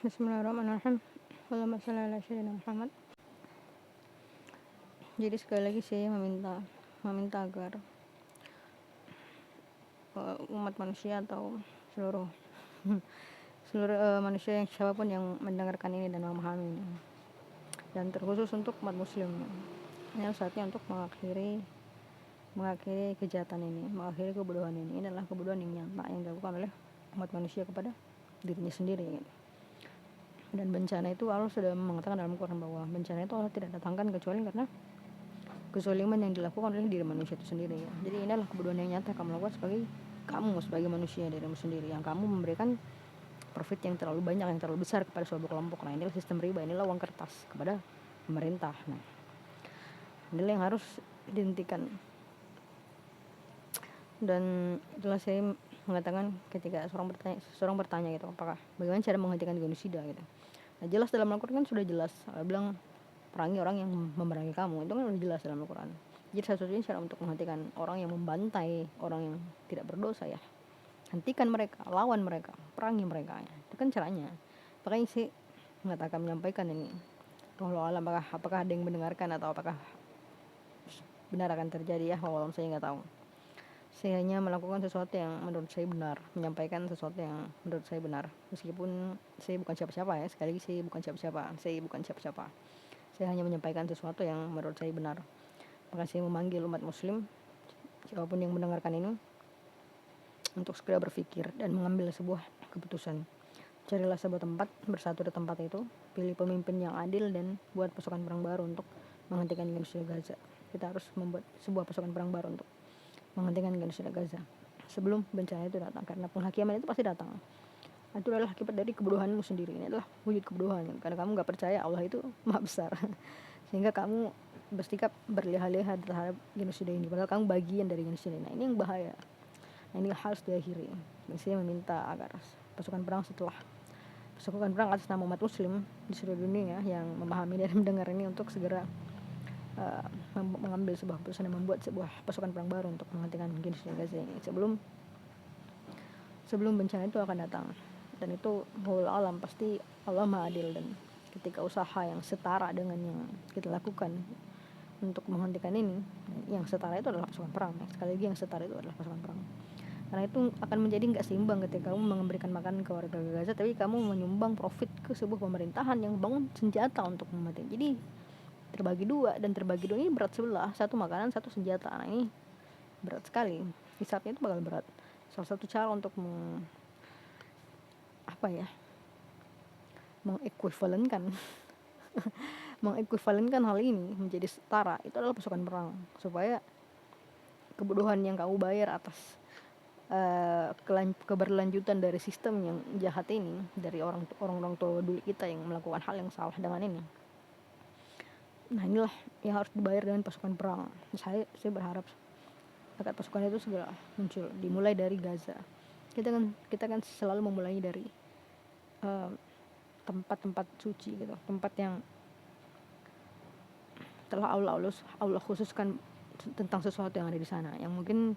Bismillahirrahmanirrahim. Allahumma shalli ala sayyidina Muhammad. Jadi sekali lagi saya meminta agar umat manusia atau seluruh manusia yang siapapun yang mendengarkan ini dan memahami ini, dan terkhusus untuk umat muslim, ini saatnya untuk mengakhiri kejahatan ini, mengakhiri kebodohan ini. Ini adalah kebodohan yang nyata yang dilakukan oleh umat manusia kepada dirinya sendiri. Dan bencana itu Allah sudah mengatakan dalam Quran bahwa bencana itu Allah tidak datangkan kecuali karena kezaliman yang dilakukan oleh diri manusia itu sendiri. Jadi ini adalah kebodohan yang nyata kamu lakukan sebagai manusia, dirimu sendiri, yang kamu memberikan profit yang terlalu banyak, yang terlalu besar kepada suatu kelompok. Nah, inilah sistem riba, inilah uang kertas kepada pemerintah. Nah, inilah yang harus dihentikan. Dan itulah saya mengatakan ketika seorang bertanya gitu, bagaimana cara menghentikan genosida gitu. Nah, jelas dalam Al-Quran kan sudah jelas, Allah bilang perangi orang yang memerangi kamu, itu kan sudah jelas dalam Al-Quran. Jadi satu-satunya cara untuk menghentikan orang yang membantai orang yang tidak berdosa, ya hentikan mereka, lawan mereka, perangi mereka, ya. Itu kan caranya. Makanya saya menyampaikan ini, wallahu alam, apakah ada yang mendengarkan atau apakah benar akan terjadi, ya wallahu alam, saya nggak tahu. Saya hanya melakukan sesuatu yang menurut saya benar, menyampaikan sesuatu yang menurut saya benar, meskipun saya bukan siapa-siapa, ya sekali lagi saya bukan siapa-siapa. Saya hanya menyampaikan sesuatu yang menurut saya benar. Maka saya memanggil umat muslim, siapapun yang mendengarkan ini, untuk segera berpikir dan mengambil sebuah keputusan. Carilah sebuah tempat, bersatu di tempat itu, pilih pemimpin yang adil, dan buat pasukan perang baru untuk menghentikan genosida Gaza. Kita harus membuat sebuah pasukan perang baru untuk menghentikan genosida Gaza sebelum bencana itu datang, karena penghakiman itu pasti datang. Itu adalah akibat dari kebodohanmu sendiri. Ini adalah wujud kebodohan, karena kamu gak percaya Allah itu maha besar sehingga kamu bersikap berleha-leha terhadap genosida ini, padahal kamu bagian dari genosida ini. Nah, ini yang bahaya. Nah, ini harus diakhiri. Dan saya meminta agar pasukan perang atas nama umat muslim di seluruh dunia yang memahami dan mendengar ini untuk segera mengambil sebuah keputusan dan membuat sebuah pasukan perang baru untuk menghentikan genosida Gaza ini sebelum bencana itu akan datang. Dan itu wallahu alam, pasti Allah maha adil, dan ketika usaha yang setara dengan yang kita lakukan untuk menghentikan ini, yang setara itu adalah pasukan perang. Sekali lagi, yang setara itu adalah pasukan perang. Karena itu akan menjadi nggak seimbang ketika kamu memberikan makan ke warga Gaza, tapi kamu menyumbang profit ke sebuah pemerintahan yang bangun senjata untuk mematikan. Jadi terbagi dua, dan terbagi dua ini berat sebelah, satu makanan, satu senjata. Nah, ini berat sekali, hisapnya itu bakal berat. Salah satu cara untuk mengekuivalenkan hal ini menjadi setara, itu adalah pasukan perang, supaya kebodohan yang kamu bayar atas keberlanjutan dari sistem yang jahat ini, dari orang tua dulu kita yang melakukan hal yang salah dengan ini. Nah, inilah yang harus dibayar dengan pasukan perang. Saya berharap agar pasukan itu segera muncul, dimulai dari Gaza. Kita kan selalu memulai dari tempat-tempat suci gitu, tempat yang telah Allah khususkan tentang sesuatu yang ada di sana, yang mungkin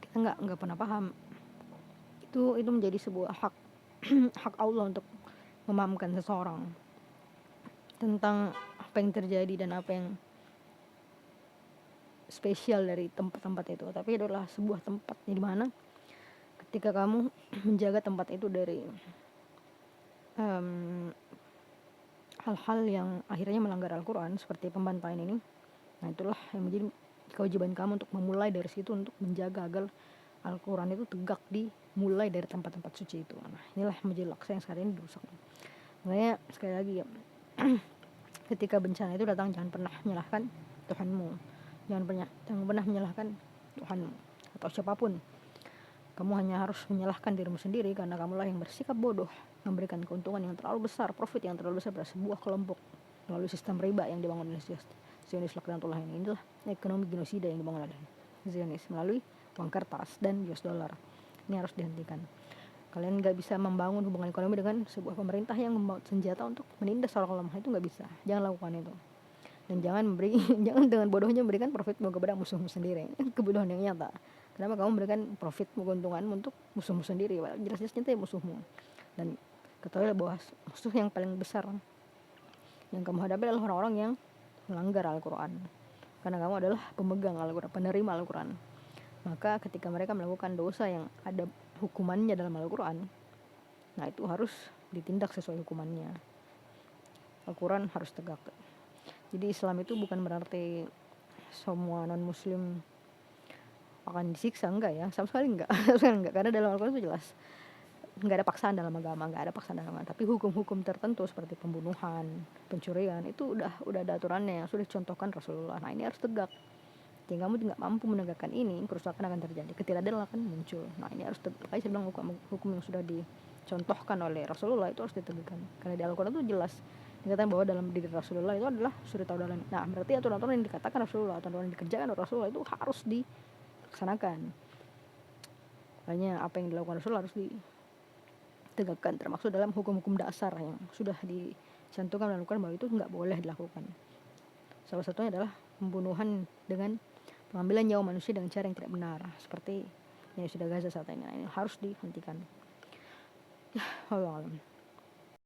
kita nggak pernah paham. Itu menjadi sebuah hak Allah untuk memahamkan seseorang tentang apa yang terjadi dan apa yang spesial dari tempat-tempat itu. Tapi itu adalah sebuah tempat di mana ketika kamu menjaga tempat itu dari hal-hal yang akhirnya melanggar Al-Quran seperti pembantaian ini, nah itulah yang menjadi kewajiban kamu untuk memulai dari situ, untuk menjaga agar Al-Quran itu tegak dimulai dari tempat-tempat suci itu. Nah, inilah menjadi laksa yang sekarang ini dirusak. Makanya sekali lagi ya, ketika bencana itu datang, jangan pernah menyalahkan Tuhanmu, jangan pernah menyalahkan Tuhanmu atau siapapun. Kamu hanya harus menyalahkan dirimu sendiri, karena kamulah yang bersikap bodoh, memberikan keuntungan yang terlalu besar, profit yang terlalu besar pada sebuah kelompok melalui sistem riba yang dibangun oleh Zionis laknatullah ini. Inilah ekonomi genosida yang dibangun oleh Zionis melalui uang kertas dan US dollar. Ini harus dihentikan. Kalian gak bisa membangun hubungan ekonomi dengan sebuah pemerintah yang membawa senjata untuk menindas orang lemah. Itu gak bisa. Jangan lakukan itu. Dan jangan dengan bodohnya memberikan profit kepada musuhmu sendiri. Kebodohan yang nyata. Kenapa kamu memberikan profit keuntungan untuk musuhmu sendiri? Jelas-jelas nyata ya musuhmu. Dan ketahuilah bahwa musuh yang paling besar yang kamu hadapi adalah orang-orang yang melanggar Al-Quran, karena kamu adalah pemegang Al-Quran, penerima Al-Quran. Maka ketika mereka melakukan dosa yang ada hukumannya dalam Al-Quran, nah itu harus ditindak sesuai hukumannya. Al-Quran harus tegak. Jadi Islam itu bukan berarti semua non-muslim akan disiksa, enggak ya, sama sekali enggak. Enggak, karena dalam Al-Quran itu jelas nggak ada paksaan dalam agama, nggak ada paksaan dalam agama. Tapi hukum-hukum tertentu seperti pembunuhan, pencurian, itu udah ada aturannya yang sudah dicontohkan Rasulullah. Nah ini harus tegak. Jika kamu tidak mampu menegakkan ini, kerusakan akan terjadi, ketidakadilan akan muncul. Nah ini harus tegak. Makanya saya bilang hukum yang sudah dicontohkan oleh Rasulullah itu harus ditegakkan. Karena di Al-Quran itu jelas dikatakan bahwa dalam diri Rasulullah itu adalah suri tauladan. Nah berarti aturan-aturan yang dikatakan Rasulullah, aturan yang dikerjakan oleh Rasulullah itu harus dilaksanakan. Makanya apa yang dilakukan Rasulullah harus ditegakkan, termasuk dalam hukum-hukum dasar yang sudah dicantumkan dan bahwa itu nggak boleh dilakukan. Salah satunya adalah pembunuhan dengan pengambilan nyawa manusia dengan cara yang tidak benar, seperti yang sudah Gaza saat ini. Nah, ini harus dihentikan. Ya, Allah alam.